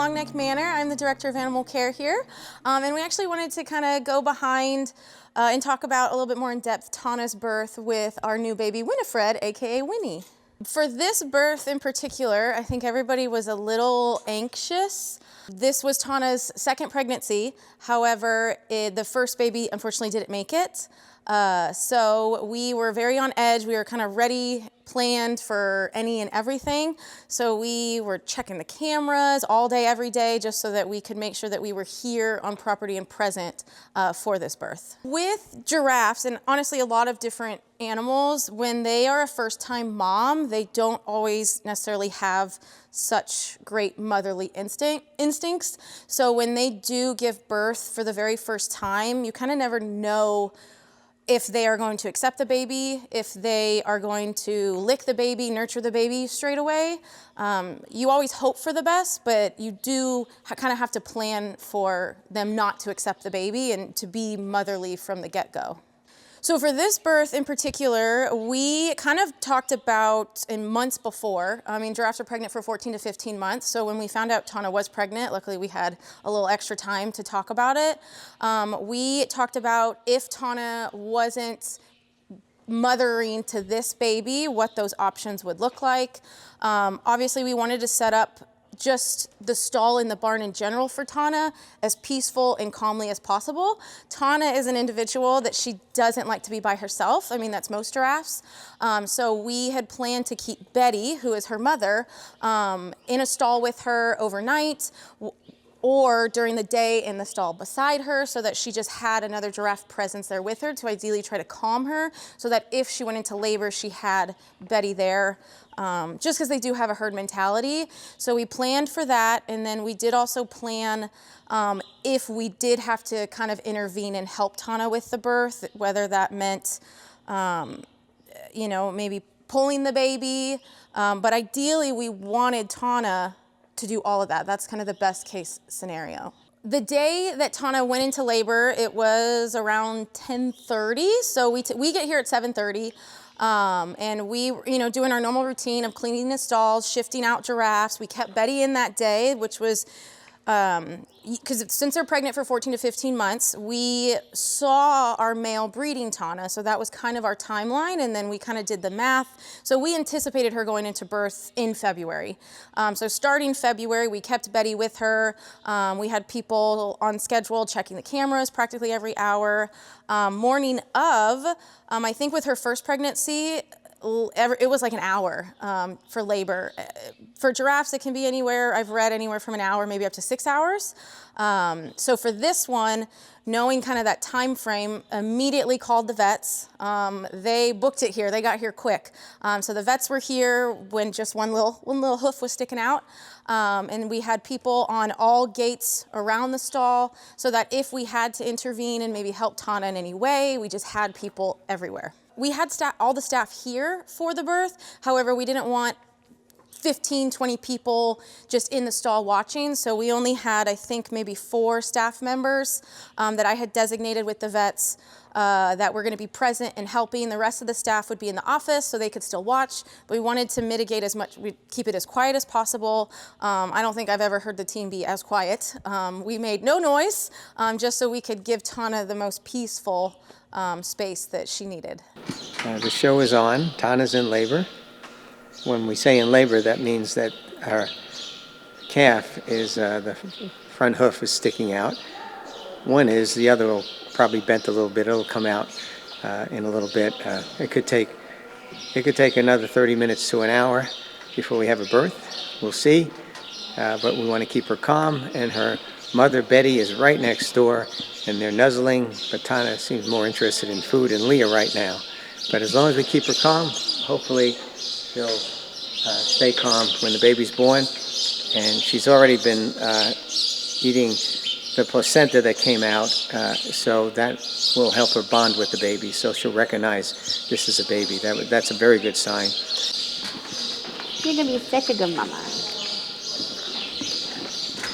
Longneck Manor. I'm the Director of Animal Care here. And we actually wanted to kind of go behind and talk about a little bit more in depth Tana's birth with our new baby Winifred, aka Wini. For this birth in particular, I think everybody was a little anxious. This was Tana's second pregnancy. However, the first baby unfortunately didn't make it. So we were very on edge. We were kind of ready, planned for any and everything. So we were checking the cameras all day, every day, just so that we could make sure that we were here on property and present for this birth. With giraffes, and honestly a lot of different animals, when they are a first-time mom, they don't always necessarily have such great motherly instincts. So when they do give birth for the very first time, you kind of never know if they are going to accept the baby, if they are going to lick the baby, nurture the baby straight away. You always hope for the best, but you do kind of have to plan for them not to accept the baby and to be motherly from the get-go. So for this birth in particular, we kind of talked about in months before. I mean, giraffes are pregnant for 14 to 15 months. So when we found out Tana was pregnant, luckily we had a little extra time to talk about it. We talked about if Tana wasn't mothering to this baby, what those options would look like. Obviously, we wanted to set up just the stall in the barn in general for Tana as peaceful and calmly as possible. Tana is an individual that she doesn't like to be by herself. I mean, that's most giraffes. So we had planned to keep Betty, who is her mother, in a stall with her overnight, or during the day in the stall beside her, so that she just had another giraffe presence there with her to ideally try to calm her, so that if she went into labor, she had Betty there, just because they do have a herd mentality. So we planned for that, and then we did also plan if we did have to kind of intervene and help Tana with the birth, whether that meant, you know, maybe pulling the baby, but ideally we wanted Tana to do all of that. That's kind of the best case scenario. The day that Tana went into labor, it was around 10:30. So we get here at 7:30. And we, doing our normal routine of cleaning the stalls, shifting out giraffes. We kept Betty in that day, which was, because since they're pregnant for 14 to 15 months, we saw our male breeding Tana. So that was kind of our timeline. And then we kind of did the math. So we anticipated her going into birth in February. So starting February, we kept Betty with her. We had people on schedule checking the cameras practically every hour. Morning of, I think with her first pregnancy, it was like an hour for labor. For giraffes, it can be anywhere, I've read anywhere from an hour, maybe up to 6 hours. So for this one, knowing kind of that time frame, immediately called the vets. They booked it here, they got here quick. So the vets were here when just one little hoof was sticking out. And we had people on all gates around the stall, so that if we had to intervene and maybe help Tana in any way, we just had people everywhere. We had all the staff here for the birth. However, we didn't want 15, 20 people just in the stall watching. So we only had, I think, maybe 4 staff members that I had designated with the vets that were going to be present and helping. The rest of the staff would be in the office so they could still watch. But we wanted to mitigate as much, we keep it as quiet as possible. I don't think I've ever heard the team be as quiet. We made no noise just so we could give Tana the most peaceful space that she needed. The show is on. Tana's in labor. When we say in labor, that means that our calf is, the front hoof is sticking out. One is, the other will probably bent a little bit. It'll come out in a little bit. It could take another 30 minutes to an hour before we have a birth. We'll see. But we want to keep her calm, and her mother, Betty, is right next door, and they're nuzzling, but Tana seems more interested in food and Leah right now. But as long as we keep her calm, hopefully she'll stay calm when the baby's born. And she's already been eating the placenta that came out, so that will help her bond with the baby, so she'll recognize this is a baby. That's a very good sign. You're going to be such a good mama.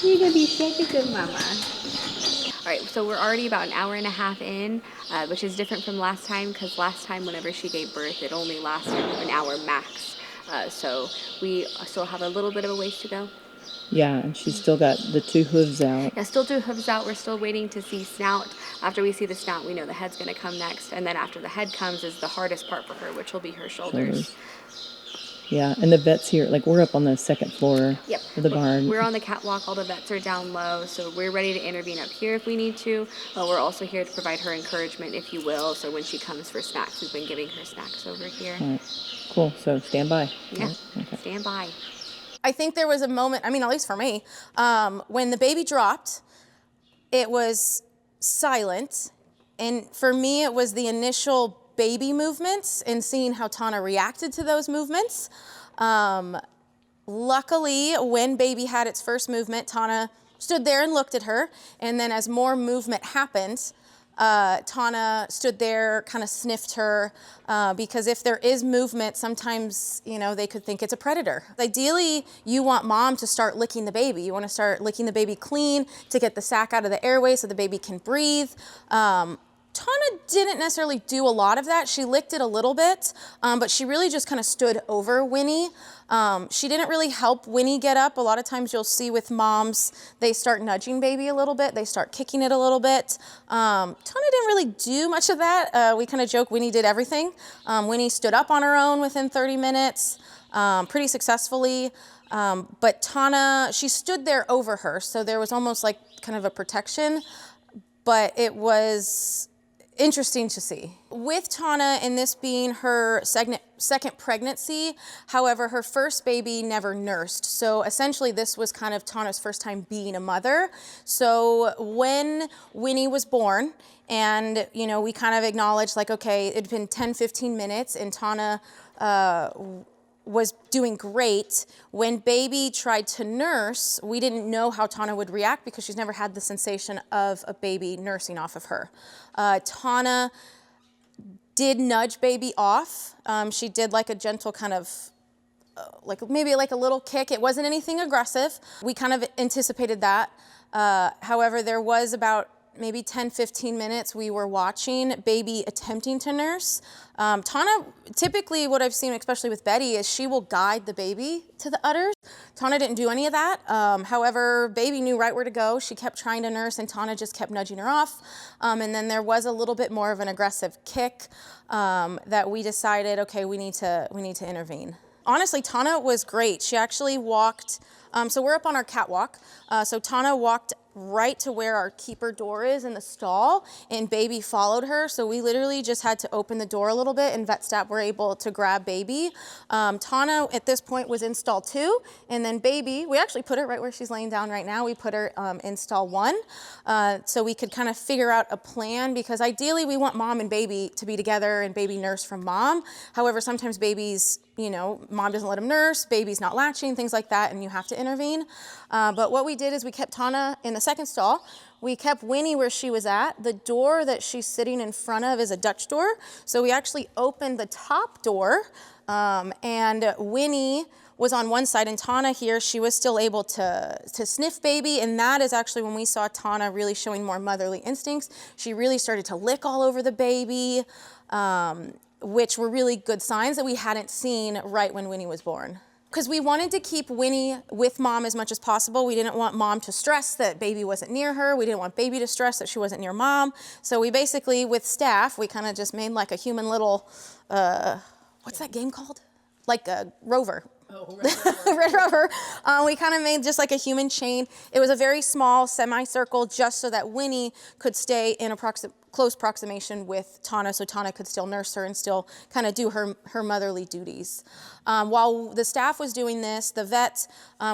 You're going to be such a good mama. All right, so we're already about an hour and a half in, which is different from last time, because last time whenever she gave birth, it only lasted an hour max. So we still have a little bit of a ways to go. Yeah, and she's still got the 2 hooves out. Yeah, still 2 hooves out. We're still waiting to see snout. After we see the snout, we know the head's going to come next. And then after the head comes is the hardest part for her, which will be her shoulders. Yeah, and the vet's here. Like, we're up on the 2nd floor Yep. of the barn. We're on the catwalk. All the vets are down low, so we're ready to intervene up here if we need to. But we're also here to provide her encouragement, if you will. So when she comes for snacks, we've been giving her snacks over here. All right. Cool. So stand by. Yeah, Okay. stand by. I think there was a moment, I mean, at least for me, when the baby dropped, it was silent. And for me, it was the initial baby movements and seeing how Tana reacted to those movements. Luckily, when baby had its first movement, Tana stood there and looked at her. And then as more movement happened, Tana stood there, kind of sniffed her, because if there is movement, sometimes, you know, they could think it's a predator. Ideally, you want mom to start licking the baby. You want to start licking the baby clean to get the sac out of the airway so the baby can breathe. Tana didn't necessarily do a lot of that. She licked it a little bit, but she really just kind of stood over Wini. She didn't really help Wini get up. A lot of times you'll see with moms, they start nudging baby a little bit. They start kicking it a little bit. Tana didn't really do much of that. We kind of joke Wini did everything. Wini stood up on her own within 30 minutes, pretty successfully. But Tana, she stood there over her, so there was almost like kind of a protection, but it was interesting to see. With Tana, and this being her second pregnancy, however, her first baby never nursed. So essentially this was kind of Tana's first time being a mother. So when Wini was born, and you know, we kind of acknowledged like, okay, it'd been 10, 15 minutes and Tana was doing great. When baby tried to nurse, we didn't know how Tana would react because she's never had the sensation of a baby nursing off of her. Tana did nudge baby off. She did like a gentle kind of, like maybe like a little kick. It wasn't anything aggressive. We kind of anticipated that. However, there was about maybe 10, 15 minutes we were watching baby attempting to nurse. Tana, typically what I've seen, especially with Betty, is she will guide the baby to the udders. Tana didn't do any of that. However, baby knew right where to go. She kept trying to nurse and Tana just kept nudging her off. And then there was a little bit more of an aggressive kick that we decided, okay, we need to intervene. Honestly, Tana was great. She actually walked, so we're up on our catwalk. So Tana walked right to where our keeper door is in the stall, and baby followed her. So we literally just had to open the door a little bit, and vet staff were able to grab baby. Tana at this point was in stall 2, and then baby, we actually put her right where she's laying down right now. We put her in stall 1, so we could kind of figure out a plan, because ideally we want mom and baby to be together and baby nurse from mom. However, sometimes babies, you know, mom doesn't let them nurse, baby's not latching, things like that, and you have to intervene. But what we did is we kept Tana in the second stall. We kept Wini where she was at. The door that she's sitting in front of is a Dutch door. So we actually opened the top door, and Wini was on one side, and Tana here, she was still able to sniff baby, and that is actually when we saw Tana really showing more motherly instincts. She really started to lick all over the baby, which were really good signs that we hadn't seen right when Wini was born. Because we wanted to keep Wini with mom as much as possible. We didn't want mom to stress that baby wasn't near her. We didn't want baby to stress that she wasn't near mom. So we basically, with staff, we kind of just made like a human little, what's that game called? Like a rover. Oh, Red Rover. We kind of made just like a human chain. It was a very small semicircle just so that Wini could stay in close proximation with Tana, so Tana could still nurse her and still kind of do her motherly duties. While the staff was doing this, the vet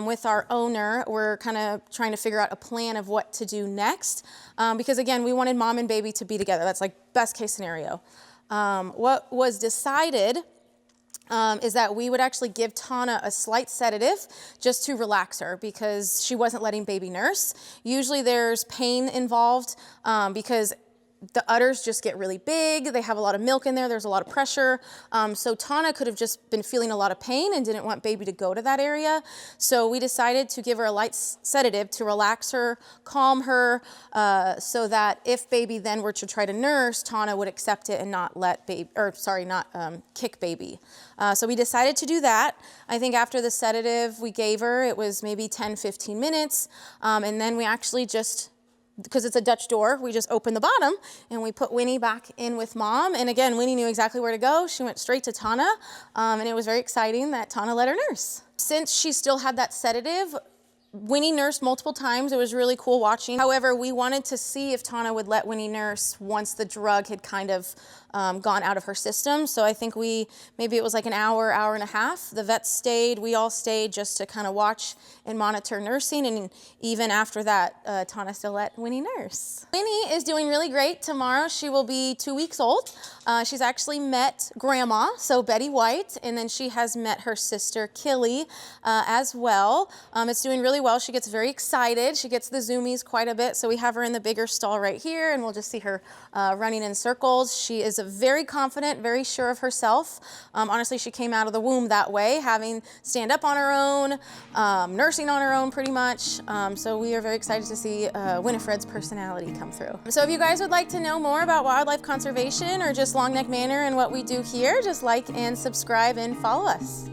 with our owner were kind of trying to figure out a plan of what to do next, because again, we wanted mom and baby to be together. That's like best case scenario. What was decided is that we would actually give Tana a slight sedative just to relax her, because she wasn't letting baby nurse. Usually there's pain involved, because the udders just get really big. They have a lot of milk in there. There's a lot of pressure. So Tana could have just been feeling a lot of pain and didn't want baby to go to that area. So we decided to give her a light sedative to relax her, calm her, so that if baby then were to try to nurse, Tana would accept it and not let baby, or sorry, not kick baby. So we decided to do that. I think after the sedative we gave her, it was maybe 10, 15 minutes. And then we actually just, because it's a Dutch door, we just opened the bottom and we put Wini back in with mom. And again, Wini knew exactly where to go. She went straight to Tana, and it was very exciting that Tana let her nurse. Since she still had that sedative, Wini nursed multiple times. It was really cool watching. However, we wanted to see if Tana would let Wini nurse once the drug had kind of gone out of her system. So I think maybe it was like an hour, hour and a half. The vets stayed, we all stayed just to kind of watch and monitor nursing. And even after that, Tana still let Wini nurse. Wini is doing really great. Tomorrow she will be 2 weeks old. She's actually met grandma, so Betty White, and then she has met her sister Killy as well. It's doing really well. She gets very excited. She gets the zoomies quite a bit. So we have her in the bigger stall right here, and we'll just see her running in circles. She is very confident, very sure of herself. Honestly, she came out of the womb that way, having stand up on her own, nursing on her own pretty much. So we are very excited to see Winifred's personality come through. So if you guys would like to know more about wildlife conservation or just Longneck Manor and what we do here, just like and subscribe and follow us.